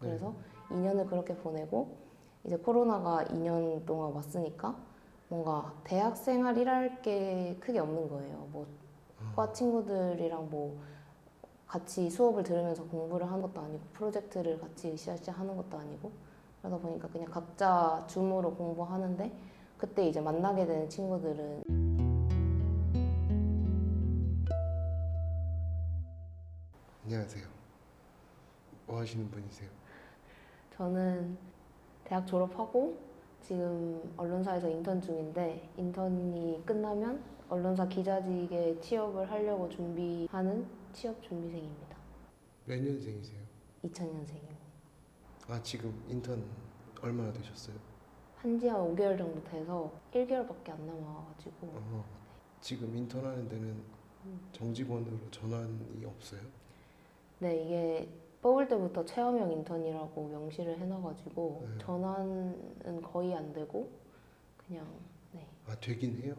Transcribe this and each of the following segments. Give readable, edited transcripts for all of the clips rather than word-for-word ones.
그래서 2년을 그렇게 보내고 이제 코로나가 2년 동안 왔으니까 뭔가 대학 생활이랄 게 크게 없는 거예요. 뭐 과 친구들이랑 뭐 같이 수업을 들으면서 공부를 하는 것도 아니고 프로젝트를 같이 으쌰으쌰 하는 것도 아니고 그러다 보니까 그냥 각자 줌으로 공부하는데 그때 이제 만나게 되는 친구들은 안녕하세요. 뭐 하시는 분이세요? 저는 대학 졸업하고 지금 언론사에서 인턴 중인데 인턴이 끝나면 언론사 기자직에 취업을 하려고 준비하는 취업 준비생입니다. 몇 년생이세요? 2000년생입니다. 아, 지금 인턴 얼마나 되셨어요? 한지 한 5개월 정도 돼서 1개월밖에 안 남아가지고 지금 인턴 하는 데는 정직원으로 전환이 없어요? 네, 이게 뽑을 때부터 체험형 인턴이라고 명시를 해놔가지고 네. 전환은 거의 안 되고 그냥 네. 아, 되긴 해요?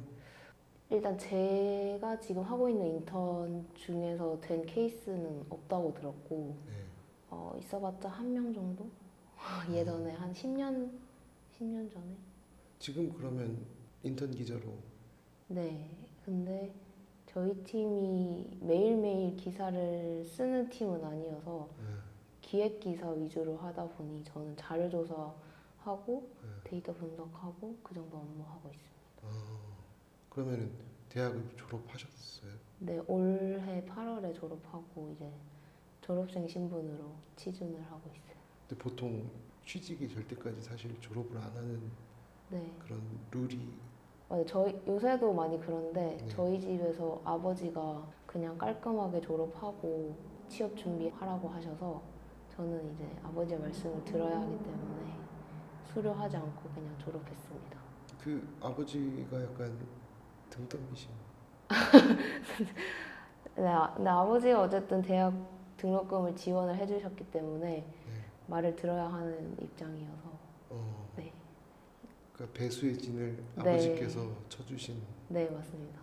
일단 제가 지금 하고 있는 인턴 중에서 된 케이스는 없다고 들었고 네. 있어봤자 한 명 정도? 예전에 한 10년 전에? 지금 그러면 인턴 기자로 네, 근데 저희 팀이 매일매일 기사를 쓰는 팀은 아니어서 기획 기사 위주로 하다 보니 저는 자료 조사하고 데이터 분석하고 그 정도 업무하고 있습니다. 그러면은 대학을 졸업하셨어요? 네, 올해 8월에 졸업하고 이제 졸업생 신분으로 취준을 하고 있어요. 근데 보통 취직이 될 때까지 사실 졸업을 안 하는 네, 그런 룰이 맞아요. 저희 요새도 많이 그런데 네. 저희 집에서 아버지가 그냥 깔끔하게 졸업하고 취업 준비하라고 하셔서 저는 이제 아버지의 말씀을 들어야 하기 때문에 수료하지 않고 그냥 졸업했습니다. 그 아버지가 약간 등떠미신 근데 아버지가 어쨌든 대학 등록금을 지원을 해주셨기 때문에 네. 말을 들어야 하는 입장이어서 네, 그러니까 배수의 진을 네. 아버지께서 쳐주신 네 맞습니다.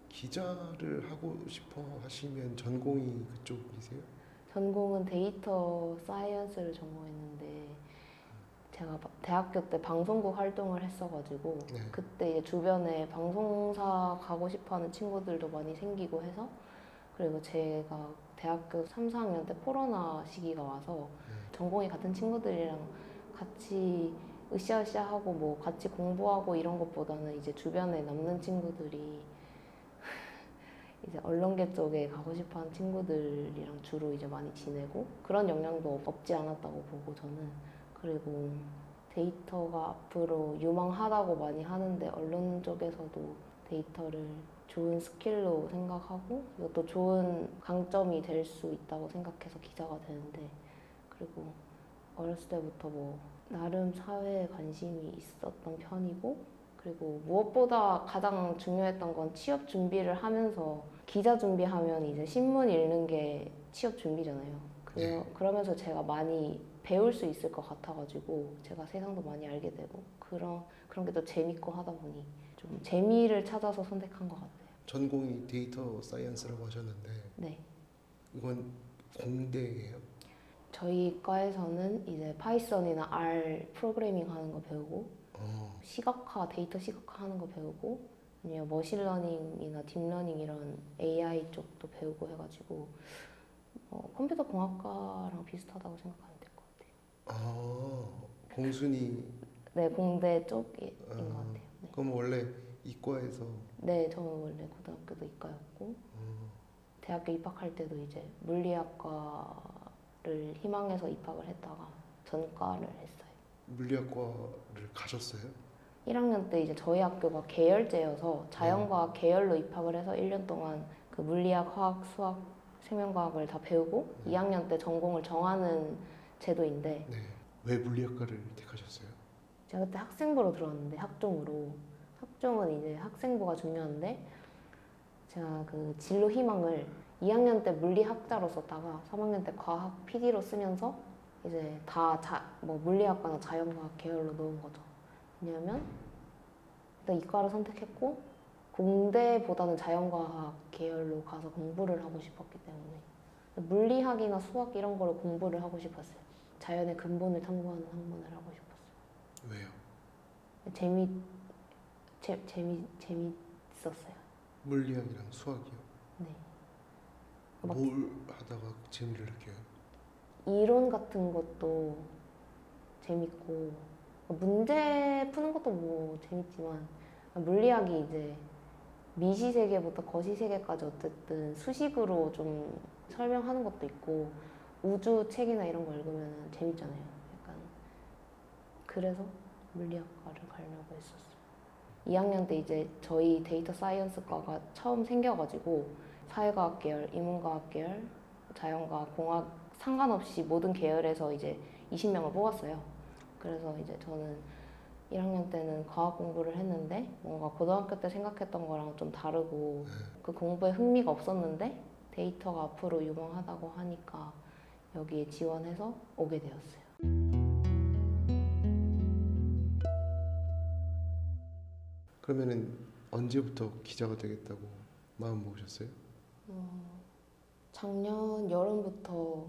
기자를 하고 싶어 하시면 전공이 그쪽이세요? 전공은 데이터 사이언스를 전공했는데 제가 대학교 때 방송국 활동을 했어가지고 네. 그때 이제 주변에 방송사 가고 싶어하는 친구들도 많이 생기고 해서 그리고 제가 대학교 3, 4학년 때 코로나 시기가 와서 전공이 같은 친구들이랑 같이 으쌰으쌰하고 뭐 같이 공부하고 이런 것보다는 이제 주변에 남는 친구들이 이제 언론계 쪽에 가고 싶어하는 친구들이랑 주로 이제 많이 지내고 그런 영향도 없지 않았다고 보고 저는 그리고 데이터가 앞으로 유망하다고 많이 하는데 언론 쪽에서도 데이터를 좋은 스킬로 생각하고 이것도 좋은 강점이 될 수 있다고 생각해서 기자가 되는데 그리고 어렸을 때부터 뭐 나름 사회에 관심이 있었던 편이고 그리고 무엇보다 가장 중요했던 건 취업 준비를 하면서 기자 준비하면 이제 신문 읽는 게 취업 준비잖아요. 그러면서 제가 많이 배울 수 있을 것 같아가지고 제가 세상도 많이 알게 되고 그런 게 또 재밌고 하다 보니 좀 재미를 찾아서 선택한 것 같아요. 전공이 데이터 사이언스라고 하셨는데 네. 이건 공대예요? 저희 과에서는 이제 파이썬이나 R 프로그래밍 하는 거 배우고 시각화, 데이터 시각화 하는 거 배우고 아니면 머신러닝이나 딥러닝 이런 AI 쪽도 배우고 해가지고 컴퓨터 공학과랑 비슷하다고 생각하면 될 것 같아요. 공순이 네, 공대 쪽인 것 같아요. 네. 그럼 원래 이과에서 네, 저는 원래 고등학교도 이과였고 대학교 입학할 때도 이제 물리학과를 희망해서 입학을 했다가 전과를 했어요. 물리학과를 가셨어요? 1학년 때 이제 저희 학교가 계열제여서 자연과학 계열로 입학을 해서 1년 동안 그 물리학, 화학, 수학, 생명과학을 다 배우고 2학년 때 전공을 정하는 제도인데 네. 왜 물리학과를 택하셨어요? 제가 그때 학생부로 들어왔는데 학종은 이제 학생부가 중요한데 제가 그 진로 희망을 2학년 때 물리학자로 썼다가 3학년 때 과학 PD로 쓰면서 이제 다 뭐 물리학과나 자연과학 계열로 넣은 거죠. 왜냐면 일단 이과를 선택했고 공대보다는 자연과학 계열로 가서 공부를 하고 싶었기 때문에 물리학이나 수학 이런 거를 공부를 하고 싶었어요. 자연의 근본을 탐구하는 학문을 하고 싶었어요. 왜요? 재밌었어요. 물리학이랑 수학이요? 네. 막 뭘 하다가 재미를 느껴요? 이론 같은 것도 재밌고 문제 푸는 것도 뭐 재밌지만 물리학이 이제 미시 세계부터 거시 세계까지 어쨌든 수식으로 좀 설명하는 것도 있고 우주 책이나 이런 거 읽으면 재밌잖아요. 약간 그래서 물리학과를 가려고 했었어요. 2학년 때 이제 저희 데이터 사이언스과가 처음 생겨가지고 사회과학 계열, 인문과학 계열, 자연과학, 공학 상관없이 모든 계열에서 이제 20명을 뽑았어요. 그래서 이제 저는 1학년 때는 과학 공부를 했는데 뭔가 고등학교 때 생각했던 거랑 좀 다르고 그 공부에 흥미가 없었는데 데이터가 앞으로 유망하다고 하니까 여기에 지원해서 오게 되었어요. 그러면은 언제부터 기자가 되겠다고 마음 먹으셨어요? 작년 여름부터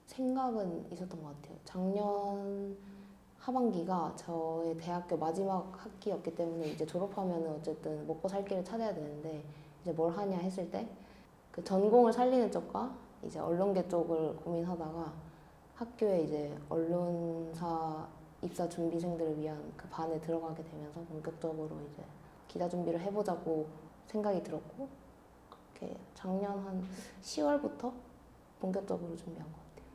생각은 있었던 것 같아요. 작년 하반기가 저의 대학교 마지막 학기였기 때문에 이제 졸업하면은 어쨌든 먹고 살 길을 찾아야 되는데 이제 뭘 하냐 했을 때 그 전공을 살리는 쪽과 이제 언론계 쪽을 고민하다가 학교에 이제 언론사 입사 준비생들을 위한 그 반에 들어가게 되면서 본격적으로 이제 기자 준비를 해보자고 생각이 들었고 그렇게 작년 한 10월부터 본격적으로 준비한 것 같아요.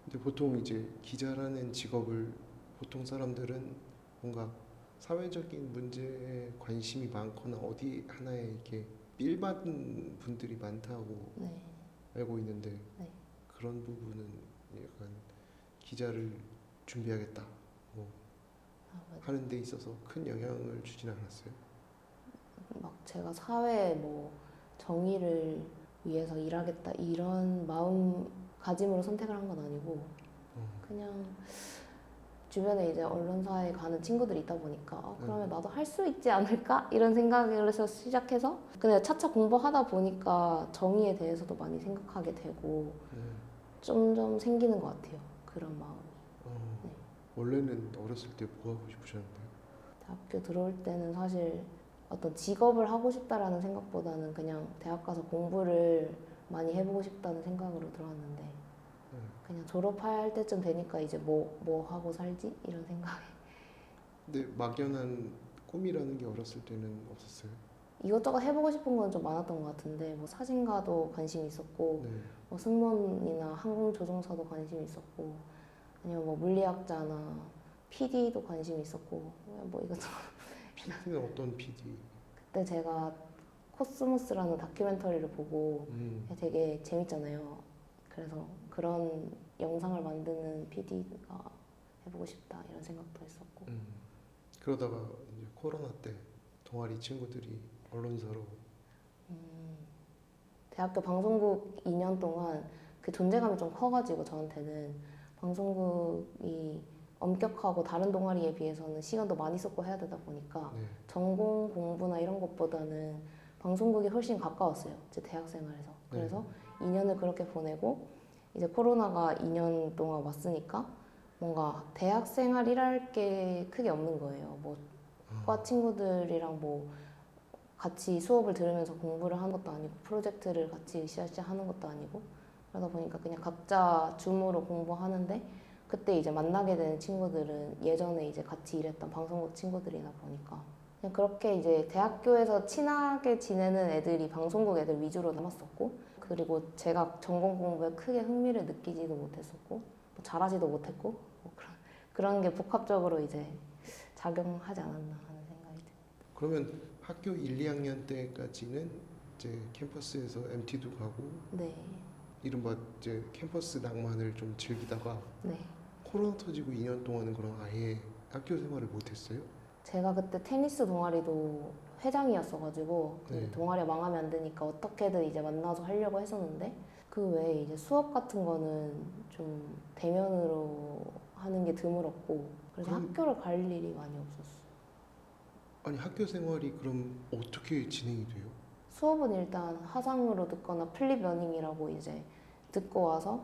근데 보통 이제 기자라는 직업을 보통 사람들은 뭔가 사회적인 문제에 관심이 많거나 어디 하나에 이렇게 삘받은 분들이 많다고 네. 알고 있는데 네. 그런 부분은 약간 기자를 준비하겠다 뭐 맞아요. 하는 데 있어서 큰 영향을 주진 않았어요? 막 제가 사회에 뭐 정의를 위해서 일하겠다 이런 마음가짐으로 선택을 한 건 아니고 그냥 주변에 이제 언론사에 가는 친구들이 있다 보니까 그러면 나도 할 수 있지 않을까 이런 생각을 해서 시작해서 근데 차차 공부하다 보니까 정의에 대해서도 많이 생각하게 되고 점점 생기는 것 같아요. 그런 마음이. 네. 원래는 어렸을 때 뭐 하고 싶으셨는데요? 대학교 들어올 때는 사실 어떤 직업을 하고 싶다라는 생각보다는 그냥 대학 가서 공부를 많이 해보고 싶다는 생각으로 들어왔는데 그냥 졸업할 때쯤 되니까 이제 뭐 하고 살지? 이런 생각에 근데 막연한 꿈이라는 게 어렸을 때는 없었어요? 이것저것 해보고 싶은 건 좀 많았던 것 같은데 뭐 사진가도 관심이 있었고 네. 뭐 승무원이나 항공조종사도 관심이 있었고 아니면 뭐 물리학자나 PD도 관심이 있었고 뭐 이것저것 PD는 어떤 PD? 그때 제가 코스모스라는 다큐멘터리를 보고 되게 재밌잖아요. 그래서 그런 영상을 만드는 PD가 해보고 싶다 이런 생각도 했었고. 그러다가 이제 코로나 때 동아리 친구들이 언론사로 대학교 방송국 2년 동안 그 존재감이 좀 커가지고 저한테는 방송국이 엄격하고 다른 동아리에 비해서는 시간도 많이 썼고 해야 되다 보니까 전공 공부나 이런 것보다는 방송국이 훨씬 가까웠어요. 제 대학 생활에서. 그래서 2년을 그렇게 보내고 이제 코로나가 2년 동안 왔으니까 뭔가 대학 생활이랄 게 크게 없는 거예요. 뭐 과 친구들이랑 뭐 같이 수업을 들으면서 공부를 하는 것도 아니고 프로젝트를 같이 으쌰으쌰 하는 것도 아니고 그러다 보니까 그냥 각자 줌으로 공부하는데 그때 이제 만나게 되는 친구들은 예전에 이제 같이 일했던 방송국 친구들이다 보니까 그냥 그렇게 이제 대학교에서 친하게 지내는 애들이 방송국 애들 위주로 남았었고 그리고 제가 전공 공부에 크게 흥미를 느끼지도 못했었고 뭐 잘하지도 못했고 뭐 그런 게 복합적으로 이제 작용하지 않았나 하는 생각이 듭니다. 그러면 학교 1, 2학년 때까지는 이제 캠퍼스에서 MT도 가고 네. 이른바 이제 캠퍼스 낭만을 좀 즐기다가 네. 코로나 터지고 2년 동안은 그럼 아예 학교 생활을 못했어요? 제가 그때 테니스 동아리도 회장이었어가지고 네. 동아리 망하면 안 되니까 어떻게든 이제 만나서 하려고 했었는데 그 외에 이제 수업 같은 거는 좀 대면으로 하는 게 드물었고 그래서 학교를 갈 일이 많이 없었어요. 아니 학교 생활이 그럼 어떻게 진행이 돼요? 수업은 일단 화상으로 듣거나 플립 러닝이라고 이제 듣고 와서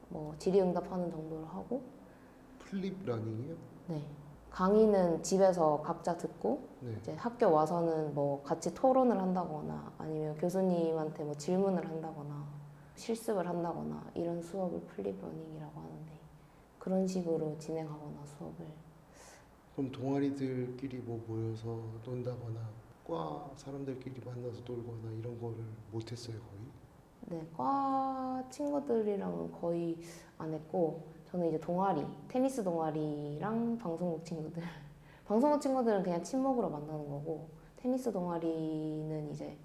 뭐 질의응답하는 정도를 하고. 플립 러닝이요? 네. 강의는 집에서 각자 듣고 네. 이제 학교 와서는 뭐 같이 토론을 한다거나 아니면 교수님한테 뭐 질문을 한다거나 실습을 한다거나 이런 수업을 플립 러닝이라고 하는데 그런 식으로 진행하거나 수업을. 그럼 동아리들끼리 뭐 모여서 논다거나 과 사람들끼리 만나서 놀거나 이런 거를 못했어요 거의? 네, 과 친구들이랑은 거의 안 했고 저는 이제 동아리, 테니스 동아리랑 방송국 친구들 방송국 친구들은 그냥 친목으로 만나는 거고 테니스 동아리는 이제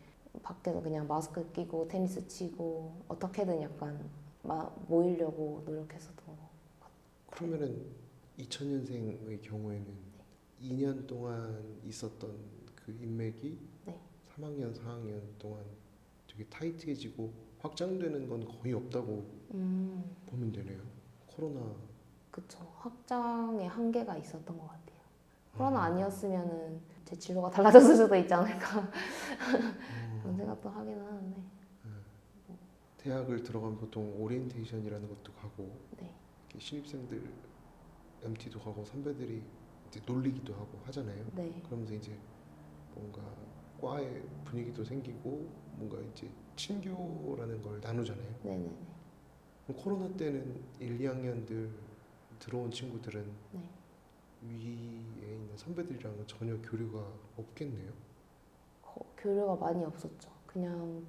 밖에서 그냥 마스크 끼고 테니스 치고 어떻게든 약간 모이려고 노력했었던 거. 그러면은 2000년생의 경우에는 2년 동안 있었던 그 인맥이 네. 3학년, 4학년 동안 되게 타이트해지고 확장되는 건 거의 없다고 보면 되네요. 코로나. 그쵸. 확장의 한계가 있었던 것 같아요. 코로나 아니었으면은 제 진로가 달라졌을 수도 있지 않을까 그런 생각도 하긴 하는데. 대학을 들어가면 보통 오리엔테이션이라는 것도 가고 네. 이렇게 신입생들 MT도 가고 선배들이 이제 놀리기도 하고 하잖아요. 네. 그러면서 이제 뭔가 과의 분위기도 생기고 뭔가 이제 친교라는 걸 나누잖아요. 네네네. 그럼 코로나 때는 1, 2학년들 들어온 친구들은 네. 위에 있는 선배들이랑은 전혀 교류가 없겠네요. 교류가 많이 없었죠. 그냥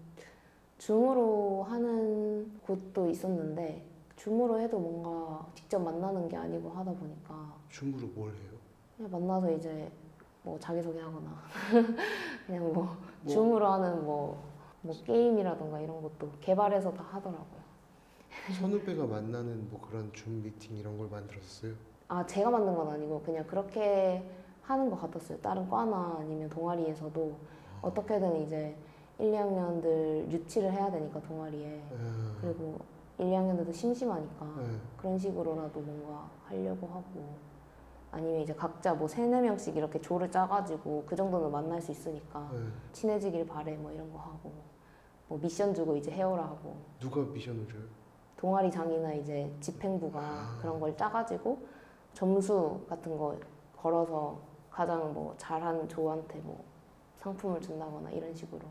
줌으로 하는 곳도 있었는데 줌으로 해도 뭔가 직접 만나는 게 아니고 하다 보니까 줌으로 뭘 해요? 그냥 만나서 이제 뭐 자기소개하거나 그냥 뭐 뭐? 줌으로 하는 뭐 게임이라던가 이런 것도 개발해서 다 하더라고요. 선후배가 만나는 뭐 그런 줌 미팅 이런 걸 만들었어요. 아, 제가 만든 건 아니고 그냥 그렇게 하는 것 같았어요. 다른 과나 아니면 동아리에서도 어떻게든 이제 1, 2학년들 유치를 해야 되니까 동아리에. 그리고 1, 2학년들도 심심하니까 그런 식으로라도 뭔가 하려고 하고 아니면 이제 각자 뭐 3, 4명씩 이렇게 조를 짜가지고 그 정도는 만날 수 있으니까 친해지길 바래 뭐 이런 거 하고 뭐 미션 주고 이제 해오라 하고. 누가 미션을 줘요? 동아리장이나 이제 집행부가 그런 걸 짜가지고 점수 같은 거 걸어서 가장 뭐 잘하는 조한테 뭐 상품을 준다거나 이런 식으로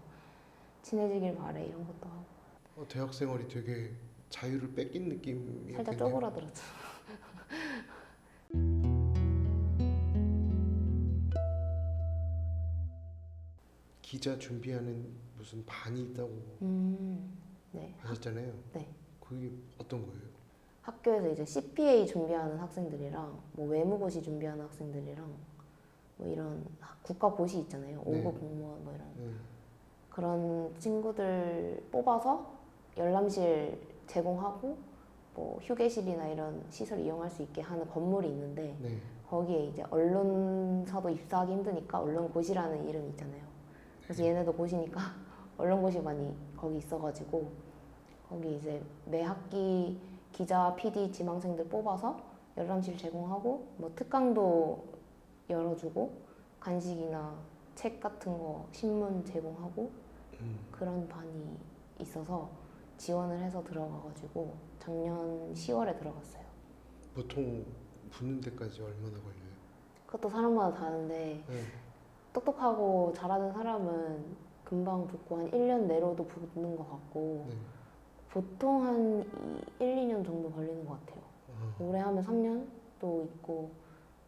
친해지길 바래 이런 것도 하고. 대학 생활이 되게 자유를 뺏긴 느낌이었겠네요. 살짝 쪼그라들었죠. 기자 준비하는 무슨 반이 있다고 네. 하셨잖아요. 네. 그게 어떤 거예요? 학교에서 이제 CPA 준비하는 학생들이랑 뭐 외무고시 준비하는 학생들이랑 뭐 이런 국가고시 있잖아요. 5급 공무원 뭐 이런 그런 친구들 뽑아서 열람실 제공하고 뭐 휴게실이나 이런 시설 이용할 수 있게 하는 건물이 있는데 거기에 이제 언론사도 입사하기 힘드니까 언론고시라는 이름이 있잖아요. 그래서 얘네도 고시니까 언론고시 많이 거기 있어가지고 거기 이제 매 학기 기자, PD, 지망생들 뽑아서 열람실 제공하고 뭐 특강도 열어주고 간식이나 책 같은 거 신문 제공하고 그런 반이 있어서 지원을 해서 들어가가지고 작년 10월에 들어갔어요. 보통 붙는 데까지 얼마나 걸려요? 그것도 사람마다 다른데 똑똑하고 잘하는 사람은 금방 붙고 한 1년 내로도 붙는 것 같고 보통 한 1, 2년 정도 걸리는 것 같아요. 오래 하면 3년도 있고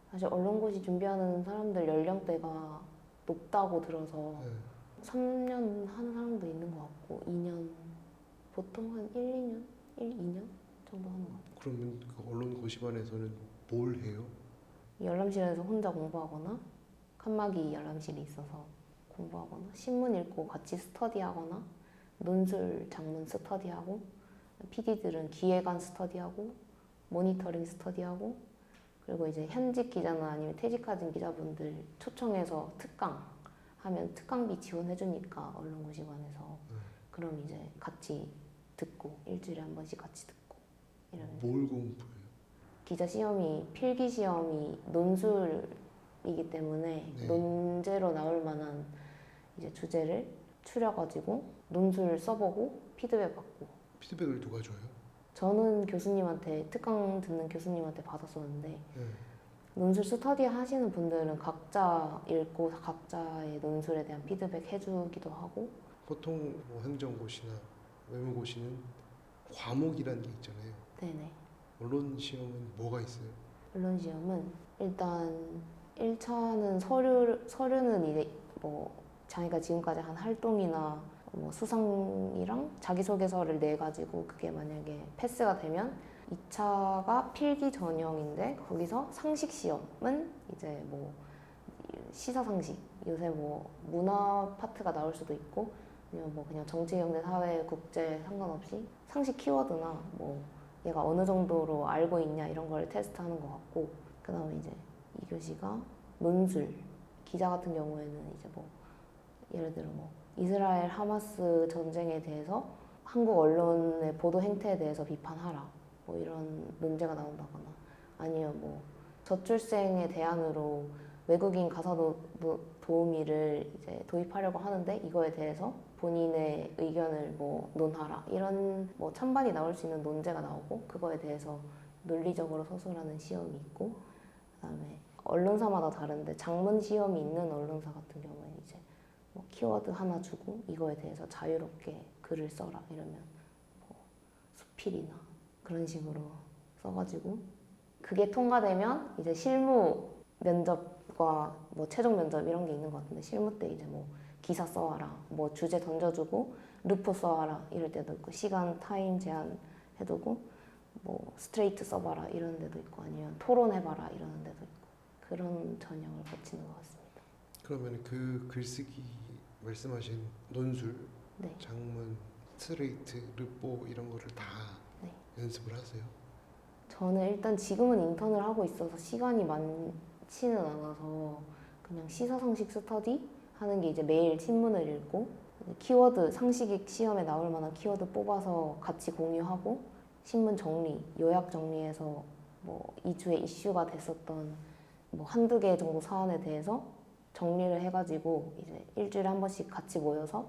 사실 언론고시 준비하는 사람들 연령대가 높다고 들어서 3년 하는 사람도 있는 것 같고 2년 보통 한 1, 2년? 1, 2년 정도 하는 것 같아요. 그러면 그 언론고시반에서는 뭘 해요? 열람실에서 혼자 공부하거나 칸막이 열람실이 있어서 공부하거나 신문 읽고 같이 스터디하거나 논술 장문 스터디하고 PD들은 기획안 스터디하고 모니터링 스터디하고 그리고 이제 현직 기자나 아니면 퇴직하신 기자분들 초청해서 특강 하면 특강비 지원해주니까 언론고시관에서 그럼 이제 같이 듣고 일주일에 한 번씩 같이 듣고 이러면 뭘 공부해요? 기자 시험이 필기 시험이 논술이기 때문에 논제로 나올 만한 이제 주제를 추려가지고 논술 써보고 피드백 받고 피드백을 누가 줘요? 저는 교수님한테 특강 듣는 교수님한테 받았었는데 네. 논술 스터디 하시는 분들은 각자 읽고 각자의 논술에 대한 피드백 해주기도 하고 보통 뭐 행정고시나 외무고시는 과목이라는 게 있잖아요. 네네. 언론 시험은 뭐가 있어요? 언론 시험은 일단 1차는 서류는 이제 뭐 자기가 지금까지 한 활동이나 뭐 수상이랑 자기소개서를 내 가지고 그게 만약에 패스가 되면 2차가 필기 전형인데 거기서 상식 시험은 이제 뭐 시사 상식 요새 뭐 문화 파트가 나올 수도 있고 아니면 뭐 그냥 정치 경제 사회 국제 상관없이 상식 키워드나 뭐 얘가 어느 정도로 알고 있냐 이런 걸 테스트하는 것 같고 그 다음에 이제 2교시가 논술 기자 같은 경우에는 이제 뭐 예를 들어 뭐 이스라엘 하마스 전쟁에 대해서 한국 언론의 보도 행태에 대해서 비판하라 뭐 이런 논제가 나온다거나 아니면 뭐 저출생의 대안으로 외국인 가사 도우미를 이제 도입하려고 하는데 이거에 대해서 본인의 의견을 뭐 논하라 이런 뭐 찬반이 나올 수 있는 논제가 나오고 그거에 대해서 논리적으로 서술하는 시험이 있고 그다음에 언론사마다 다른데 장문 시험이 있는 언론사 같은 경우에는 이제 뭐 키워드 하나 주고 이거에 대해서 자유롭게 글을 써라 이러면 뭐 수필이나 그런 식으로 써가지고 그게 통과되면 이제 실무 면접과 뭐 최종 면접 이런 게 있는 것 같은데 실무 때 이제 뭐 기사 써와라 뭐 주제 던져주고 루프 써와라 이럴 때도 있고 시간 타임 제한 해두고 뭐 스트레이트 써봐라 이런 데도 있고 아니면 토론해봐라 이러는 데도 있고 그런 전형을 거치는 것 같습니다. 그러면 그 글쓰기 말씀하신 논술, 네. 장문, 스트레이트, 르뽀 이런 거를 다 네. 연습을 하세요? 저는 일단 지금은 인턴을 하고 있어서 시간이 많지는 않아서 그냥 시사상식 스터디 하는 게 이제 매일 신문을 읽고 키워드 상식 시험에 나올 만한 키워드 뽑아서 같이 공유하고 신문 정리, 요약 정리해서 뭐 2주에 이슈가 됐었던 뭐 한두 개 정도 사안에 대해서 정리를 해가지고 이제 일주일에 한 번씩 같이 모여서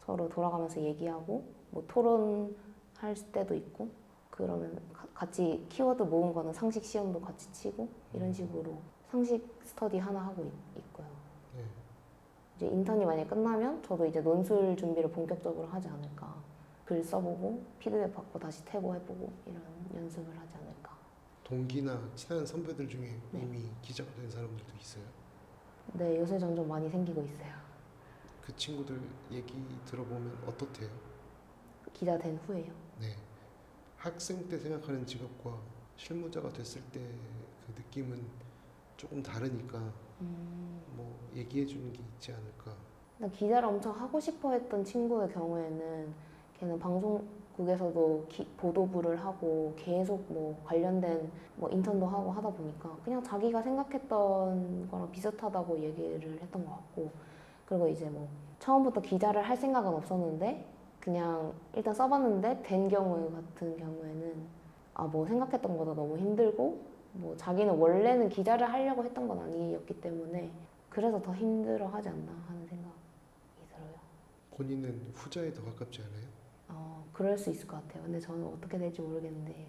서로 돌아가면서 얘기하고 뭐 토론할 때도 있고 그러면 같이 키워드 모은 거는 상식 시험도 같이 치고 이런 식으로 상식 스터디 하나 하고 있고요. 네. 이제 인턴이 만약에 끝나면 저도 이제 논술 준비를 본격적으로 하지 않을까. 글 써보고 피드백 받고 다시 태고해보고 이런 연습을 하지 않을까. 동기나 친한 선배들 중에 네. 이미 기자가 된 사람들도 있어요? 네, 요새 점점 많이 생기고 있어요. 그 친구들 얘기 들어보면 어떻대요? 기자 된 후에요. 네. 학생 때 생각하는 직업과 실무자가 됐을 때 그 느낌은 조금 다르니까 뭐 얘기해 주는 게 있지 않을까. 일단 기자를 엄청 하고 싶어 했던 친구의 경우에는 걔는 방송국에서도 보도부를 하고 계속 뭐 관련된 뭐 인턴도 하고 하다 보니까 그냥 자기가 생각했던 거랑 비슷하다고 얘기를 했던 것 같고 그리고 이제 뭐 처음부터 기자를 할 생각은 없었는데 그냥 일단 써봤는데 된 경우 같은 경우에는 아 뭐 생각했던 것보다 너무 힘들고 뭐 자기는 원래는 기자를 하려고 했던 건 아니었기 때문에 그래서 더 힘들어 하지 않나 하는 생각이 들어요. 본인은 후자에 더 가깝지 않아요? 그럴 수 있을 것 같아요. 근데 저는 어떻게 될지 모르겠는데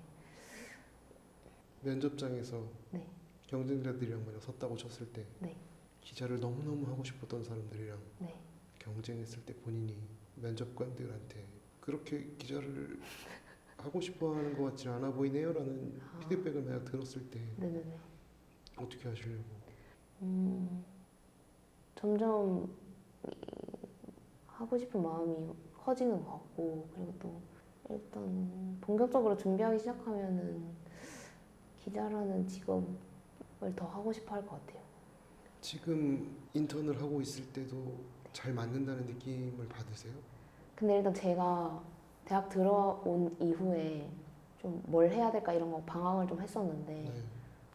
면접장에서 네. 경쟁자들이랑 만약 섰다고 쳤을 때 네. 기자를 너무너무 하고 싶었던 사람들이랑 네. 경쟁했을 때 본인이 면접관들한테 그렇게 기자를 하고 싶어하는 것 같지 않아 보이네요 라는 피드백을 만약 들었을 때 네네네. 어떻게 하시려고? 점점 하고 싶은 마음이 커지는 것 같고 그리고 또 일단 본격적으로 준비하기 시작하면은 기자라는 직업을 더 하고 싶어 할 것 같아요. 지금 인턴을 하고 있을 때도 잘 맞는다는 느낌을 받으세요? 근데 일단 제가 대학 들어온 이후에 좀 뭘 해야 될까 이런 거 방황을 좀 했었는데 네.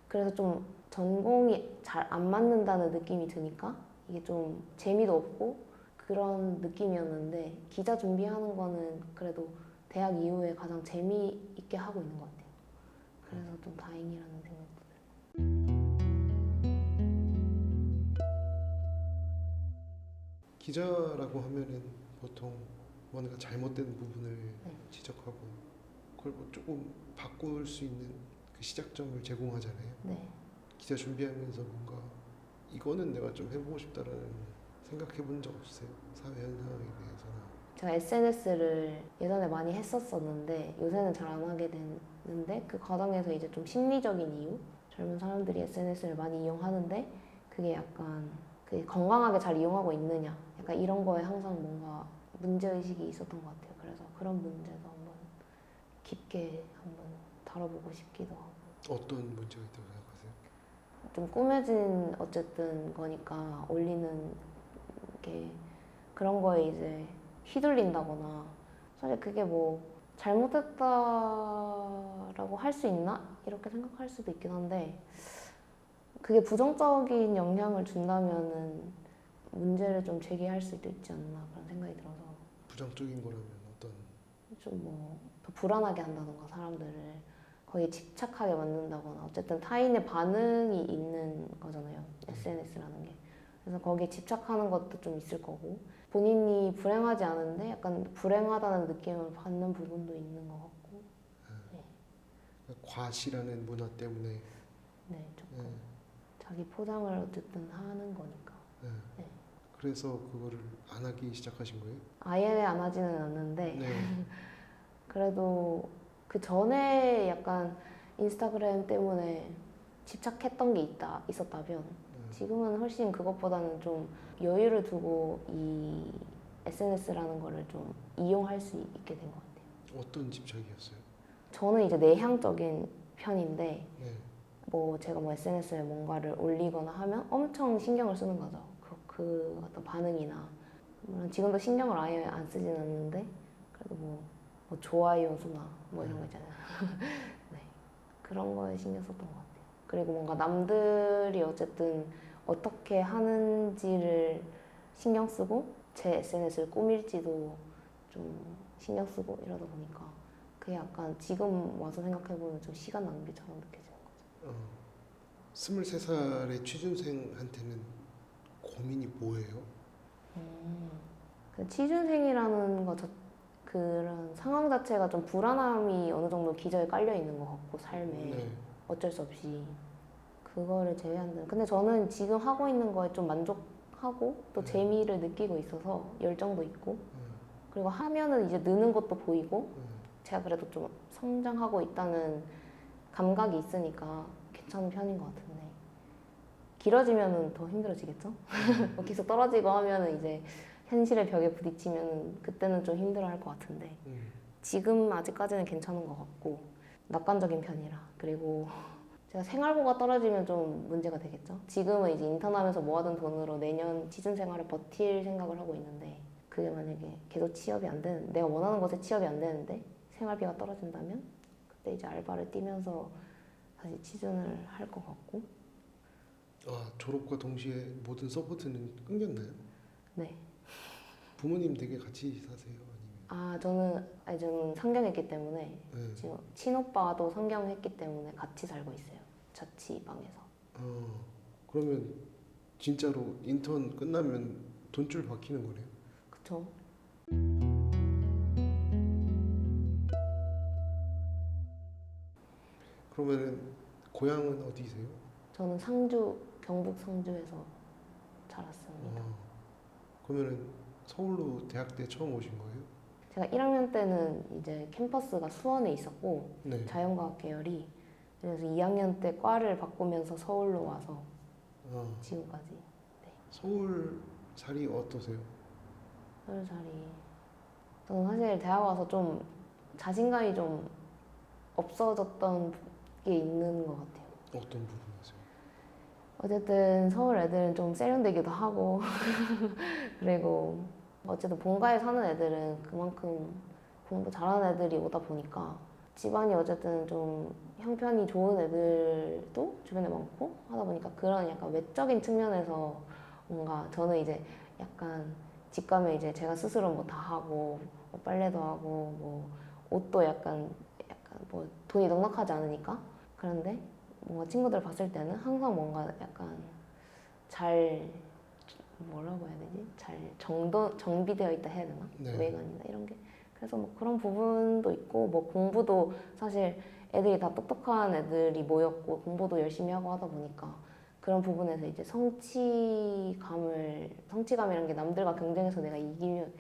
그래서 좀 전공이 잘 안 맞는다는 느낌이 드니까 이게 좀 재미도 없고 그런 느낌이었는데 기자 준비하는 거는 그래도 대학 이후에 가장 재미있게 하고 있는 것 같아요. 그래서 좀 다행이라는 생각도 들어요. 기자라고 하면은 보통 뭔가 잘못된 부분을 네. 지적하고 그걸 뭐 조금 바꿀 수 있는 그 시작점을 제공하잖아요. 네. 기자 준비하면서 뭔가 이거는 내가 좀 해보고 싶다라는 생각해 본 적 없으세요? 사회 현상에 대해서나. 제가 SNS를 예전에 많이 했었었는데 요새는 잘 안 하게 됐는데 그 과정에서 이제 좀 심리적인 이유 젊은 사람들이 SNS를 많이 이용하는데 그게 약간 그 건강하게 잘 이용하고 있느냐 약간 이런 거에 항상 뭔가 문제의식이 있었던 것 같아요. 그래서 그런 문제도 한번 깊게 한번 다뤄보고 싶기도 하고 어떤 문제가 있다고 생각하세요? 좀 꾸며진 어쨌든 거니까 올리는 게 그런 거에 이제 휘둘린다거나 사실 그게 뭐 잘못했다라고 할 수 있나? 이렇게 생각할 수도 있긴 한데 그게 부정적인 영향을 준다면은 문제를 좀 제기할 수도 있지 않나 그런 생각이 들어서 부정적인 거라면 어떤? 좀 뭐 더 불안하게 한다던가 사람들을 거기에 집착하게 만든다거나 어쨌든 타인의 반응이 있는 거잖아요. SNS라는 게. 그래서 거기에 집착하는 것도 좀 있을 거고 본인이 불행하지 않은데 약간 불행하다는 느낌을 받는 부분도 있는 것 같고 과시라는 문화 때문에. 네 조금 네, 자기 포장을 어쨌든 하는 거니까 네. 네. 그래서 그거를 안 하기 시작하신 거예요? 아예 안 하지는 않는데 네. 그래도 그 전에 약간 인스타그램 때문에 집착했던 게 있었다면 지금은 훨씬 그것보다는 좀 여유를 두고 이 SNS라는 거를 좀 이용할 수 있게 된 것 같아요. 어떤 집착이었어요? 저는 이제 내향적인 편인데 네. 뭐 제가 뭐 SNS에 뭔가를 올리거나 하면 엄청 신경을 쓰는 거죠. 그 어떤 반응이나 물론 지금도 신경을 아예 안 쓰진 않는데 그래도 뭐 좋아요 수나 뭐 이런 거 있잖아요. 네. 그런 거에 신경 썼던 것 같아요. 그리고 뭔가 남들이 어쨌든 어떻게 하는지를 신경 쓰고 제 SNS를 꾸밀지도 좀 신경 쓰고 이러다 보니까 그게 약간 지금 와서 생각해보면 좀 시간 낭비처럼 느껴지는 거죠. 23살의 취준생한테는 고민이 뭐예요? 그 취준생이라는 그런 상황 자체가 좀 불안함이 어느 정도 기저에 깔려 있는 것 같고 삶에 네. 어쩔 수 없이 그거를 제외한다면 근데 저는 지금 하고 있는 거에 좀 만족하고 또 재미를 느끼고 있어서 열정도 있고 그리고 하면은 이제 느는 것도 보이고 제가 그래도 좀 성장하고 있다는 감각이 있으니까 괜찮은 편인 것 같은데 길어지면은 더 힘들어지겠죠? 뭐 계속 떨어지고 하면은 이제 현실의 벽에 부딪히면은 그때는 좀 힘들어할 것 같은데 지금 아직까지는 괜찮은 것 같고 낙관적인 편이라 그리고 제가 생활고가 떨어지면 좀 문제가 되겠죠. 지금은 이제 인턴하면서 모아둔 돈으로 내년 취준 생활을 버틸 생각을 하고 있는데 그게 만약에 계속 취업이 안 되는 내가 원하는 곳에 취업이 안 되는데 생활비가 떨어진다면 그때 이제 알바를 뛰면서 다시 취준을 할 것 같고 졸업과 동시에 모든 서포트는 끊겼나요? 네. 부모님 댁에 같이 사세요? 저는 상경했기 때문에 아니면? 지금 친오빠도 상경했기 때문에 같이 살고 있어요. 자취방에서. 그러면 진짜로 인턴 끝나면 돈줄 박히는 거네요? 그쵸? 그러면은 고향은 어디세요? 저는 상주, 경북 상주에서 자랐습니다. 그러면은 서울로 대학 때 처음 오신 거예요? 제가 1학년 때는 이제 캠퍼스가 수원에 있었고 네. 자연과학 계열이 그래서 2학년 때 과를 바꾸면서 서울로 와서 지금까지 서울 살이 어떠세요? 서울 살이 저는 사실 대학 와서 좀 자신감이 좀 없어졌던 게 있는 것 같아요. 어떤 부분에서요? 어쨌든 서울 애들은 좀 세련되기도 하고 그리고 어쨌든 본가에 사는 애들은 그만큼 공부 잘하는 애들이 오다 보니까 집안이 어쨌든 좀 형편이 좋은 애들도 주변에 많고 하다 보니까 그런 약간 외적인 측면에서 뭔가 저는 이제 약간 집 가면 이제 제가 스스로 뭐 다 하고 뭐 빨래도 하고 뭐 옷도 약간 뭐 돈이 넉넉하지 않으니까 뭔가 친구들 봤을 때는 항상 뭔가 약간 잘 뭐라고 해야 되지? 잘 정비되어 있다 해야 되나? 네. 외관이나 이런 게. 그래서 뭐 그런 부분도 있고 뭐 공부도 사실 애들이 다 똑똑한 애들이 모였고 공부도 열심히 하고 하다 보니까 그런 부분에서 이제 성취감이라는 게 남들과 경쟁해서 내가 이기는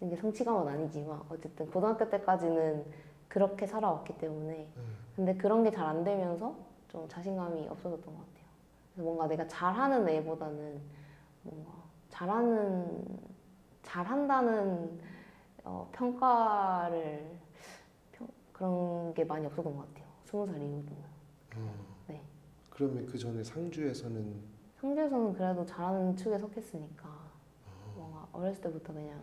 게 성취감은 아니지만 어쨌든 고등학교 때까지는 그렇게 살아왔기 때문에 근데 그런 게 잘 안 되면서 좀 자신감이 없어졌던 것 같아요. 그래서 뭔가 내가 잘하는 애보다는 뭔가 잘한다는 평가를 그런 게 많이 없었던 것 같아요. 20살 이후로는. 네. 그러면 그 전에 상주에서는 상주에서는 그래도 잘하는 축에 속했으니까 뭔가 어렸을 때부터 그냥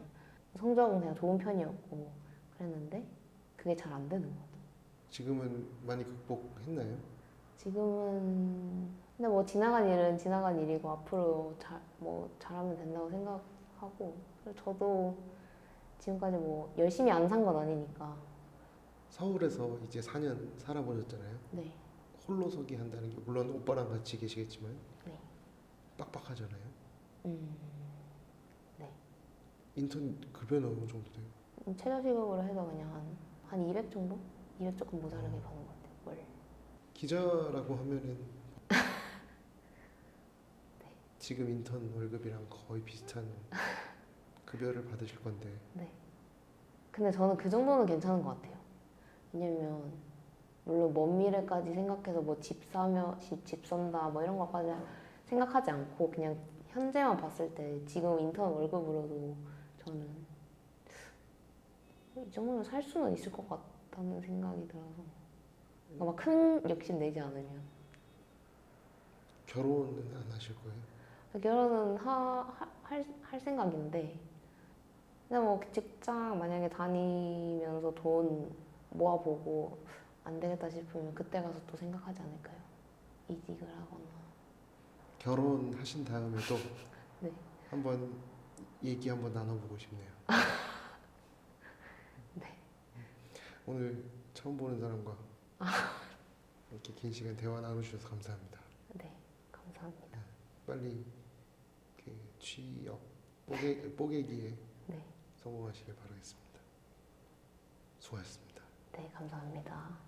성적은 그냥 좋은 편이었고 그랬는데 그게 잘 안 되는 것 같아요. 지금은 많이 극복했나요? 지금은 근데 뭐 지나간 일은 지나간 일이고 앞으로 잘하면 된다고 생각하고 그리고 저도 지금까지 뭐 열심히 안 산 건 아니니까 서울에서 이제 4년 살아보셨잖아요. 네, 홀로서기 한다는 게 물론 오빠랑 같이 계시겠지만 네, 빡빡하잖아요. 네. 인턴 급여는 어느 정도 돼요? 최저시급으로 해서 그냥 한 200 정도? 200 조금 모자르게 받는 것 같아요. 월. 기자라고 하면은 네. 지금 인턴 월급이랑 거의 비슷한 급여를 받으실 건데 네. 근데 저는 그 정도는 괜찮은 것 같아요. 왜냐면 물론 먼 미래까지 생각해서 뭐 집 산다 뭐 이런 것까지 생각하지 않고 그냥 현재만 봤을 때 지금 인턴 월급으로도 저는 이 정도면 살 수는 있을 것 같다는 생각이 들어서 막 큰 욕심 내지 않으면 결혼은 안 하실 거예요? 결혼은 할 생각인데 근데 뭐 직장 만약에 다니면서 돈 모아보고 안 되겠다 싶으면 그때 가서 또 생각하지 않을까요? 이직을 하거나. 결혼하신 다음에 또 네. 한번 얘기 한번 나눠보고 싶네요. 네. 오늘 처음 보는 사람과 이렇게 긴 시간 대화 나눠주셔서 감사합니다. 네. 감사합니다. 빨리 그 취업 뽀개기에 네. 성공하시길 바라겠습니다. 수고하셨습니다. 네. 감사합니다.